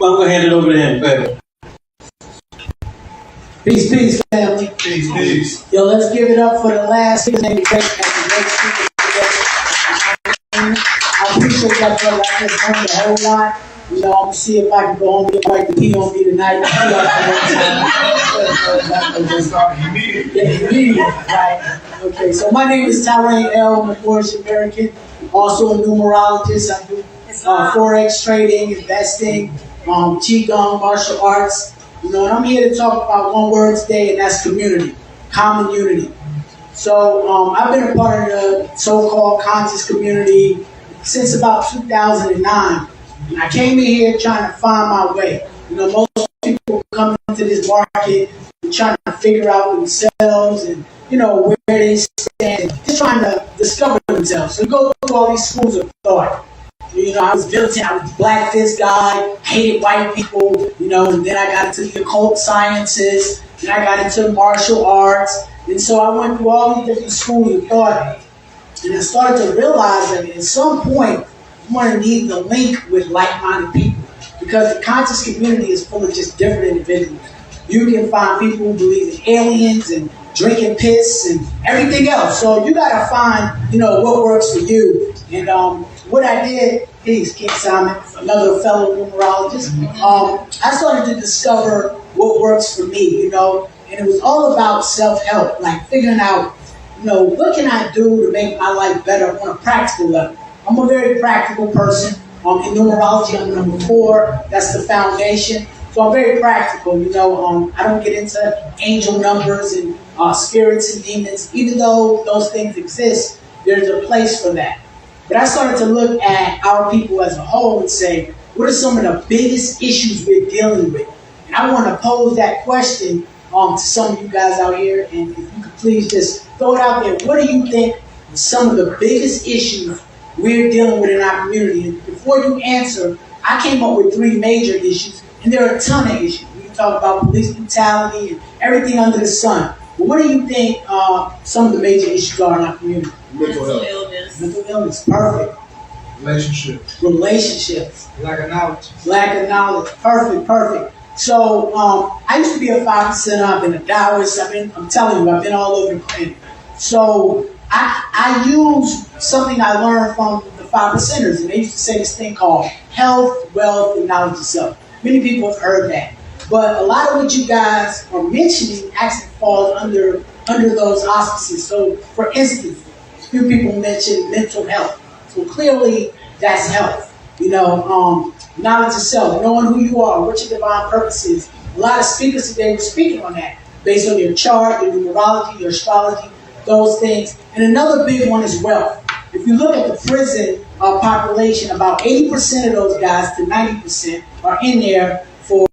Well, I'm going to hand it over to him. Go ahead. Peace, peace, family. Peace, peace. Yo, let's give it up for the last name. I appreciate that, brother. I just learned a whole lot. You know, I'm going to see if I can go home and get right to pee on me tonight. Immediately. Right. Okay, so my name is Tyraine L. I'm a Moorish American, also a numerologist. I do Forex trading, investing, Qigong, martial arts. You know, and I'm here to talk about one word today, and that's community, common unity. So I've been a part of the so-called conscious community since about 2009. And I came in here trying to find my way. You know, most people come into this market and trying to figure out themselves and, you know, where they stand, just trying to discover themselves. So you go through all these schools of thought. You know, I was militant, I was the black fist guy, hated white people, you know, and then I got into the occult sciences, and I got into the martial arts. And so I went through all these different schools of thought. And I started to realize that at some point, I'm going to need the link with like-minded people. Because the conscious community is full of just different individuals. You can find people who believe in aliens and drinking piss and everything else. So you got to find, you know, what works for you. And what I did, peace, King Simon, another fellow numerologist, I started to discover what works for me, you know. And it was all about self-help, like figuring out, you know, what can I do to make my life better on a practical level. I'm a very practical person. In numerology, I'm number 4. That's the foundation. So I'm very practical, you know. I don't get into angel numbers and spirits and demons. Even though those things exist, there's a place for that. But I started to look at our people as a whole and say, what are some of the biggest issues we're dealing with? And I want to pose that question to some of you guys out here. And if you could please just throw it out there. What do you think are some of the biggest issues we're dealing with in our community? And before you answer, I came up with 3 major issues, and there are a ton of issues. We can talk about police brutality and everything under the sun. But what do you think some of the major issues are in our community? Mental illness. Mental illness, perfect. Relationships. Lack of knowledge. Lack of knowledge, perfect. So I used to be a 5%er. I've been a Taoist. I'm telling you, I've been all over the planet. So I use something I learned from the 5%ers, and they used to say this thing called health, wealth, and knowledge of self. Many people have heard that. But a lot of what you guys are mentioning actually falls under those auspices. So, for instance, a few people mentioned mental health. So clearly, that's health. You know, knowledge of self, knowing who you are, what your divine purpose is. A lot of speakers today were speaking on that, based on your chart, your numerology, your astrology, those things. And another big one is wealth. If you look at the prison population, about 80% of those guys to 90% are in there for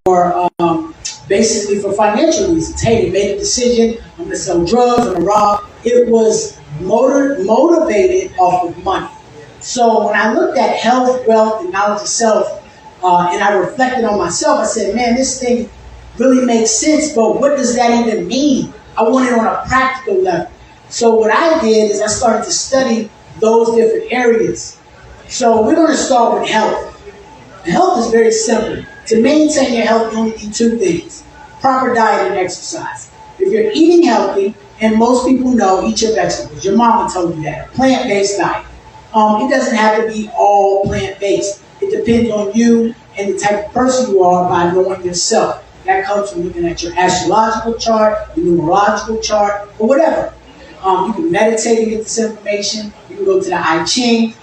basically for financial reasons. Hey, they made a decision, I'm going to sell drugs, I'm going to rob. It was motivated off of money. So when I looked at health, wealth, and knowledge of self, and I reflected on myself, I said, man, this thing really makes sense, but what does that even mean? I want it on a practical level. So what I did is I started to study those different areas. So we're going to start with health. Health is very simple. To maintain your health, you only need 2 things: proper diet and exercise. If you're eating healthy, and most people know, eat your vegetables. Your mama told you that. A plant-based diet. It doesn't have to be all plant-based. It depends on you and the type of person you are by knowing yourself. That comes from looking at your astrological chart, your numerological chart, or whatever. You can meditate and get this information. You can go to the I Ching.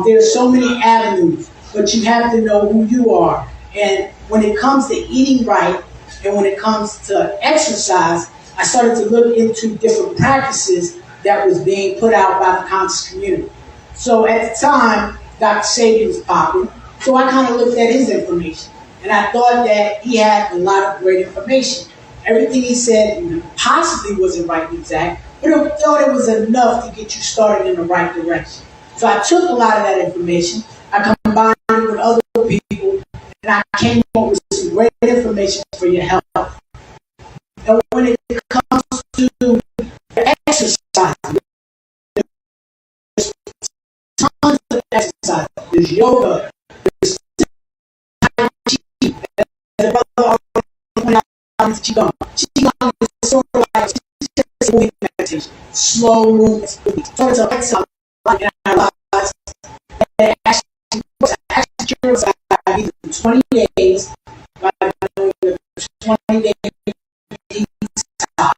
There's so many avenues, but you have to know who you are. And when it comes to eating right, and when it comes to exercise, I started to look into different practices that was being put out by the conscious community. So at the time, Dr. Sabian was popping, so I kind of looked at his information. And I thought that he had a lot of great information. Everything he said possibly wasn't right and exact, but I thought it was enough to get you started in the right direction. So I took a lot of that information, I combined it with other people, and I came up with some great information for your health. And when it comes to exercise, there's tons of exercise. There's yoga, there's Tai Chi, into Qigong. Qigong is sort of like moving meditation, slow movements. So it's a lifestyle, and I realized that actually works. I actually cures diabetes in 20 days by doing the 20-day detox.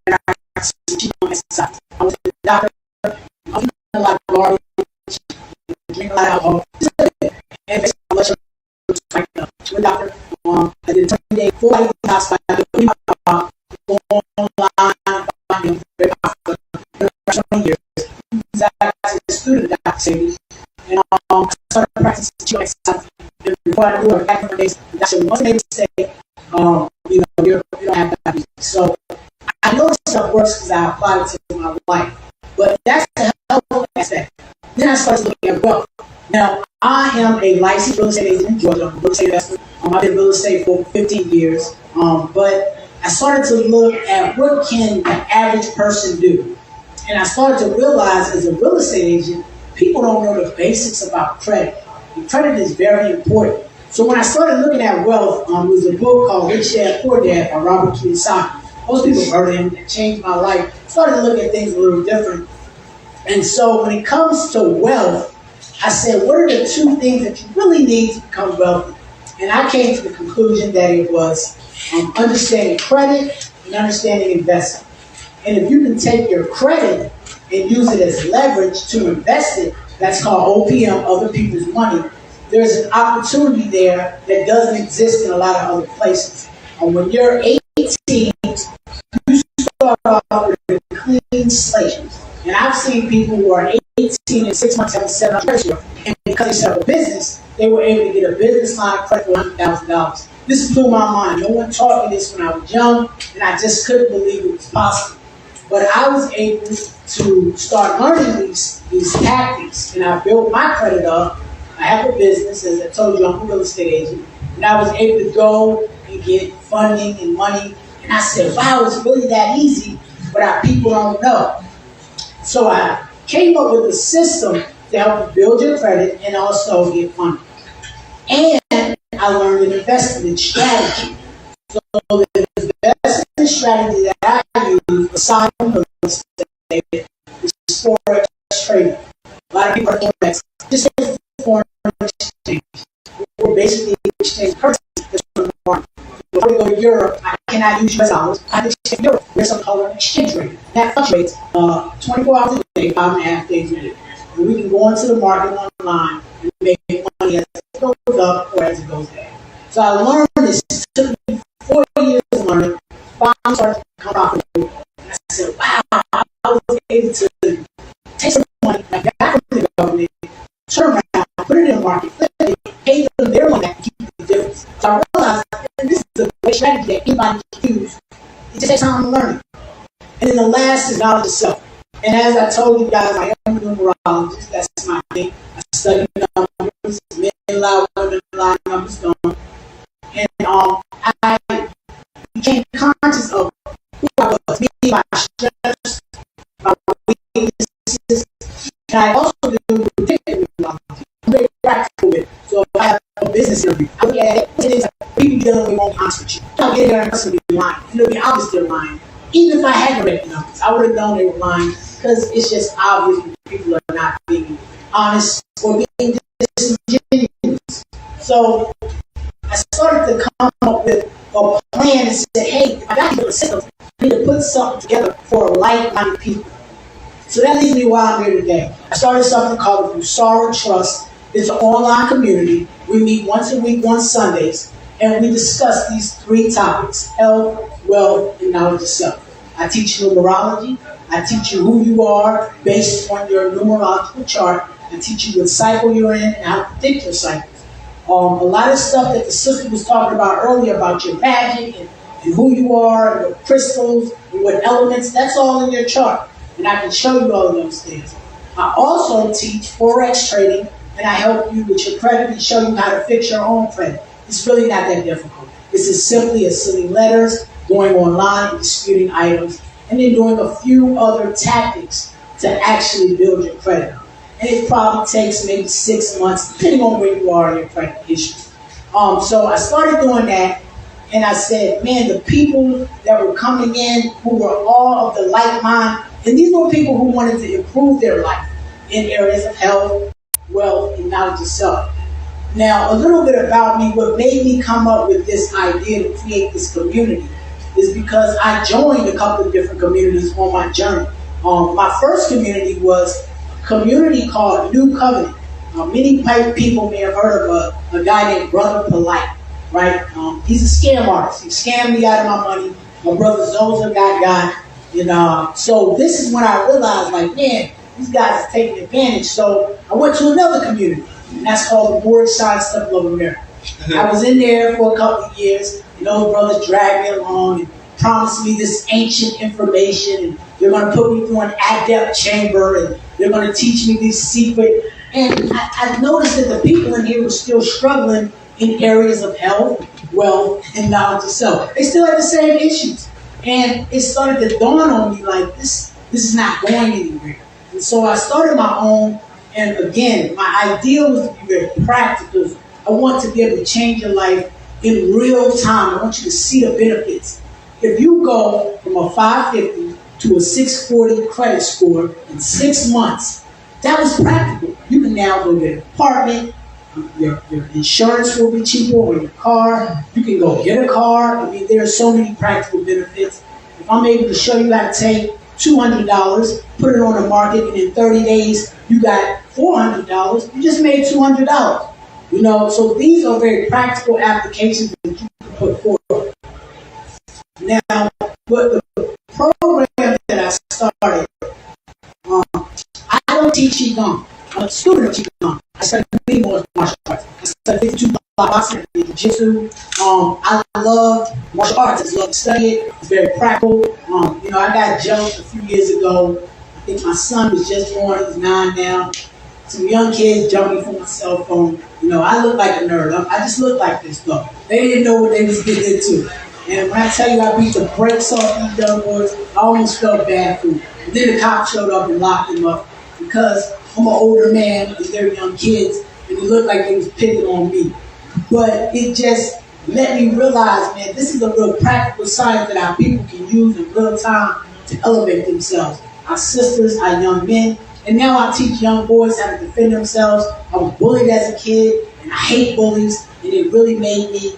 And I Qigong exercise. I was a doctor. I was a lot of garbage, drink a lot of alcohol. And basically, my blood sugar was right up. To a doctor. I did a 20-day full body detox by doing online. 20 years. He's actually a student at Sadiqs, and I started practicing Qigong exercise. And before I do it, back in the days, the doctor wasn't able to say, you don't have diabetes. So I know this stuff works because I applied it to my life. But that's the health aspect. Then I started looking at wealth. Now, I am a licensed real estate agent in Georgia. I'm a real estate investor. I've been in real estate for over 15 years. But I started to look at what can an average person do. And I started to realize as a real estate agent, people don't know the basics about credit. And credit is very important. So when I started looking at wealth, there was a book called Rich Dad, Poor Dad by Robert Kiyosaki. Most people heard him. It changed my life. Started to look at things a little different. And so when it comes to wealth, I said, what are the two things that you really need to become wealthy? And I came to the conclusion that it was understanding credit and understanding investing. And if you can take your credit and use it as leverage to invest it, that's called OPM, other people's money, there's an opportunity there that doesn't exist in a lot of other places. And when you're 18, you start off with a clean slate. And I've seen people who are 18 and 6 months having $700, and because they set up a business, they were able to get a business line of credit for $100,000. This blew my mind. No one taught me this when I was young, and I just couldn't believe it was possible. But I was able to start learning these tactics, and I built my credit up. I have a business, as I told you, I'm a real estate agent, and I was able to go and get funding and money. And I said, wow, it's really that easy, but our people don't know. So I came up with a system to help you build your credit and also get funding. And I learned an investment strategy. So the investment strategy that I use aside from real estate is forex trading. A lot of people are forex. Just foreign exchange. We're basically exchange currency. Before we go to Europe, I cannot use US dollars. I exchange Europe. There's something called an exchange rate. That fluctuates 24 hours a day, 5.5 days a day. And we can go into the market online and make money as it goes up or as it goes down. So I learned this. It took me 4 years to learn it. Finally started to become profitable. And I said, wow, I was able to take some money I got from the government, turn around, put it in the market, flip it, pay them their money and keep the difference. So I realized that this is a great strategy that anybody can use. It just takes time to learn it. And then the last is knowledge of self. And as I told you guys, I am a numerologist. That's my thing. I study numbers, men lie, women lie, numbers don't. And I became conscious of who I was, me, my strengths, my weaknesses. And I also do predictive numerology. I'm very practical with it. So if I have a business interview, I look at it. It is people dealing with won't answer you. I'll get there and person be lying. And it'll be obvious they're lying. Even if I had read the numbers, I would have known they were lying because it's just obvious when people are not being honest or being disingenuous. So I started to come up with a plan and said, hey, if I got to build a system, I need to put something together for like-minded people. So that leads me why I'm here today. I started something called the Busara Trust. It's an online community. We meet once a week on Sundays, and we discuss these 3 topics: health, wealth, and knowledge of self. I teach you numerology. I teach you who you are based on your numerological chart. I teach you what cycle you're in and how to predict your cycles. A lot of stuff that the sister was talking about earlier about your magic and who you are and what crystals and what elements, that's all in your chart. And I can show you all of those things. I also teach forex trading, and I help you with your credit and show you how to fix your own credit. It's really not that difficult. This is simply as sending letters, going online and disputing items, and then doing a few other tactics to actually build your credit up. And it probably takes maybe 6 months, depending on where you are in your credit issues. So I started doing that, And I said, man, the people that were coming in who were all of the like mind, and these were people who wanted to improve their life in areas of health, wealth, and knowledge of self. Now, a little bit about me, what made me come up with this idea to create this community is because I joined a couple of different communities on my journey. My first community was a community called New Covenant. Many people may have heard of a guy named Brother Polite, right? He's a scam artist. He scammed me out of my money. My brother Zoza got God. And so this is when I realized, like, man, these guys are taking advantage. So I went to another community, and that's called the Morris Side Temple of America. I was in there for a couple of years, and those brothers dragged me along and promised me this ancient information, and they're going to put me through an adept chamber, and they're going to teach me these secret. And I noticed that the people in here were still struggling in areas of health, wealth, and knowledge of self. They still had the same issues. And it started to dawn on me like, this is not going anywhere. And so I started my own. And again, my idea was to be very practical. I want to be able to change your life in real time. I want you to see the benefits. If you go from a 550 to a 640 credit score in 6 months, that was practical. You can now go get an apartment. Your insurance will be cheaper on your car. You can go get a car. I mean, there are so many practical benefits. If I'm able to show you how to take $200, put it on the market, and in 30 days you got $400, you just made $200. You know, so these are very practical applications that you can put forward. Now, but the program that I started, I don't teach Qigong. I'm a student of Qigong. I study many more martial arts. I study 52 boxing and jiu-jitsu. I love martial arts. I just love to study it. It's very practical. You know, I got jumped a few years ago. I think my son was just born. He's 9 now. Some young kids jumping from my cell phone. You know, I look like a nerd. I just look like this, though. They didn't know what they was getting into. And when I tell you I beat the brakes off these young boys, I almost felt bad for them. And then the cop showed up and locked them up because I'm an older man and they're young kids, and it looked like they was picking on me. But it just let me realize, man, this is a real practical science that our people can use in real time to elevate themselves. Our sisters, our young men, and now I teach young boys how to defend themselves. I was bullied as a kid, and I hate bullies, and it really made me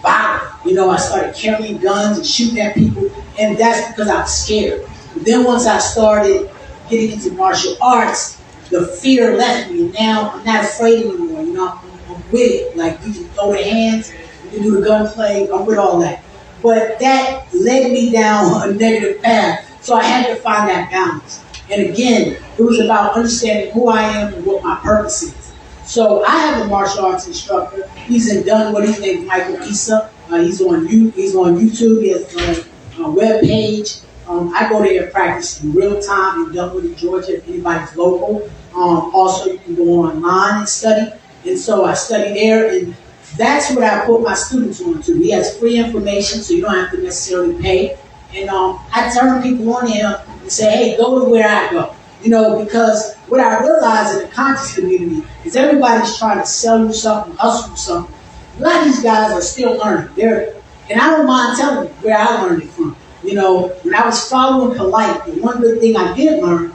violent. You know, I started carrying guns and shooting at people, and that's because I was scared. But then once I started getting into martial arts, the fear left me, and now I'm not afraid anymore. You know, I'm with it. Like, you can throw the hands, you can do the gunplay, I'm with all that. But that led me down a negative path, so I had to find that balance. And again, it was about understanding who I am and what my purpose is. So I have a martial arts instructor. He's in Dunwoody. His name's Michael Issa. He's on YouTube. He has a web page. I go there and practice in real time in Dunwoody, Georgia, if anybody's local. Also, you can go online and study. And so I study there, and that's what I put my students on to. He has free information, so you don't have to necessarily pay. And I turn people on to him and say, hey, go to where I go. You know, because what I realize in the conscious community is everybody's trying to sell you something, hustle you something. A lot of these guys are still learning. And I don't mind telling you where I learned it from. You know, when I was following Polite, the one good thing I did learn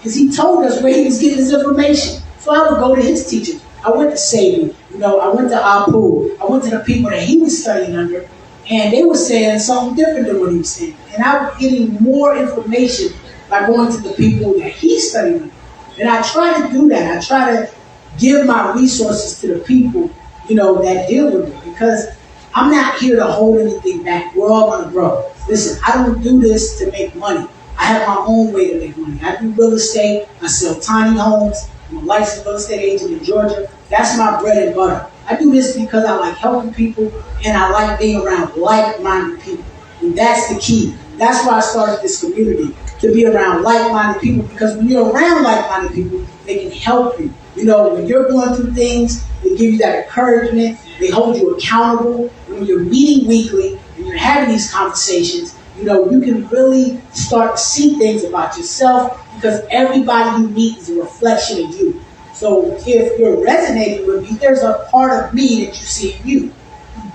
is he told us where he was getting his information. So I would go to his teachers. I went to Sadie, you know, I went to Apu, I went to the people that he was studying under, and they were saying something different than what he was saying. And I was getting more information by going to the people that he studied under. And I try to do that. I try to give my resources to the people, you know, that deal with me, because I'm not here to hold anything back. We're all going to grow. Listen, I don't do this to make money. I have my own way to make money. I do real estate. I sell tiny homes. I'm a licensed real estate agent in Georgia. That's my bread and butter. I do this because I like helping people, and I like being around like-minded people. And that's the key. That's why I started this community, to be around like-minded people, because when you're around like-minded people, they can help you. You know, when you're going through things, they give you that encouragement. They hold you accountable. When you're meeting weekly and you're having these conversations, you know, you can really start to see things about yourself, because everybody you meet is a reflection of you. So if you're resonating with me, there's a part of me that you see in you.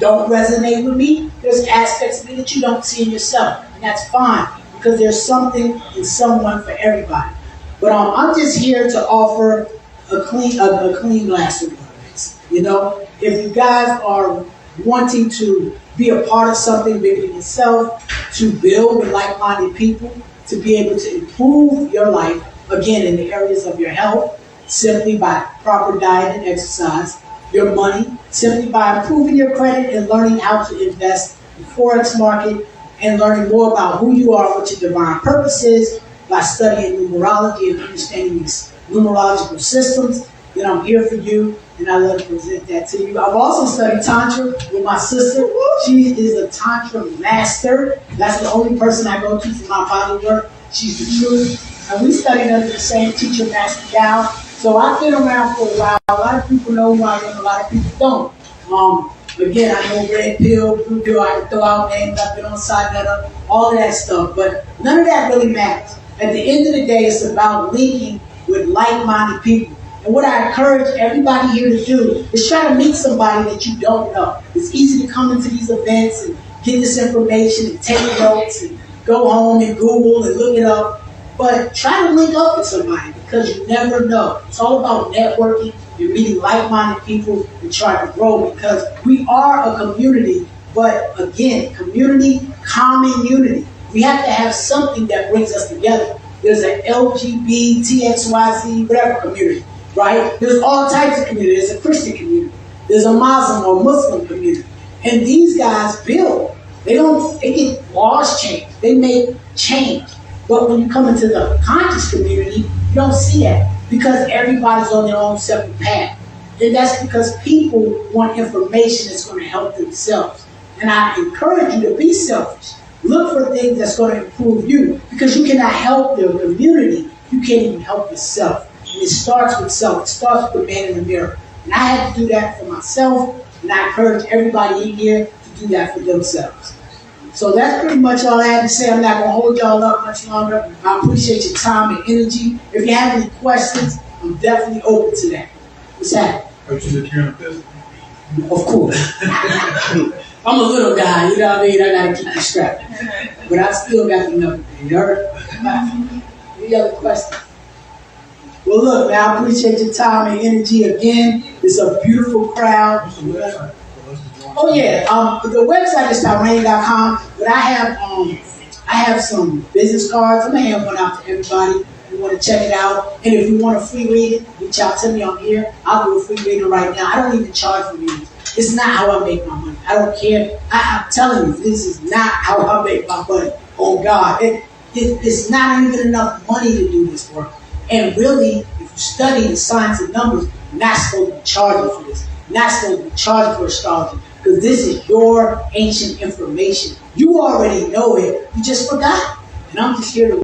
don't resonate with me. There's aspects of me that you don't see in yourself, and that's fine because there's something in someone for everybody. But I'm just here to offer a clean glass of water. You know, if you guys are wanting to be a part of something bigger than yourself, to build with like-minded people, to be able to improve your life, again, in the areas of your health, simply by proper diet and exercise, your money, simply by improving your credit and learning how to invest in the Forex market and learning more about who you are, what your divine purpose is, by studying numerology and understanding these numerological systems, then I'm here for you, and I love to present that to you. I've also studied Tantra with my sister. She is a Tantra master. That's the only person I go to for my body work. She's the truth. And we studied under the same teacher, Master Gal. So I've been around for a while. A lot of people know who I am, a lot of people don't. Again, I know red pill, blue pill, I can throw out names, I've been on side letter, all of that stuff. But none of that really matters. At the end of the day, it's about linking with like-minded people. And what I encourage everybody here to do is try to meet somebody that you don't know. It's easy to come into these events and get this information and take notes and go home and Google and look it up. But try to link up with somebody because you never know. It's all about networking. You're meeting like-minded people and trying to grow because we are a community. But again, community, common unity. We have to have something that brings us together. There's an LGBT, TXYZ, whatever community. Right? There's all types of community. There's a Christian community. There's a Muslim or Muslim community. And these guys build. They get laws changed. They make change. But when you come into the conscious community, you don't see that because everybody's on their own separate path. And that's because people want information that's going to help themselves. And I encourage you to be selfish. Look for things that's going to improve you because you cannot help the community. You can't even help yourself. And it starts with self. It starts with the man in the mirror. And I had to do that for myself, and I encourage everybody in here to do that for themselves. So that's pretty much all I had to say. I'm not going to hold y'all up much longer. I appreciate your time and energy. If you have any questions, I'm definitely open to that. What's that? Are you securing a business? Of course. I'm a little guy, you know what I mean? I got to keep you strapped. But I still got the number. You heard? Any other questions? Well, look, man, I appreciate your time and energy again. It's a beautiful crowd. What's the website? Oh yeah, the website is Tyraine.com, but I have some business cards. I'm gonna hand one out to everybody who want to check it out. And if you want a free reading, reach out to me on here. I'll do a free reading right now. I don't even charge for readings. It's not how I make my money. I don't care. I'm telling you, this is not how I make my money. Oh God, it's not even enough money to do this work. And really, if you study the science of numbers, you're not supposed to be charging for this. You're not supposed to be charging for astrology. Because this is your ancient information. You already know it. You just forgot. And I'm just here to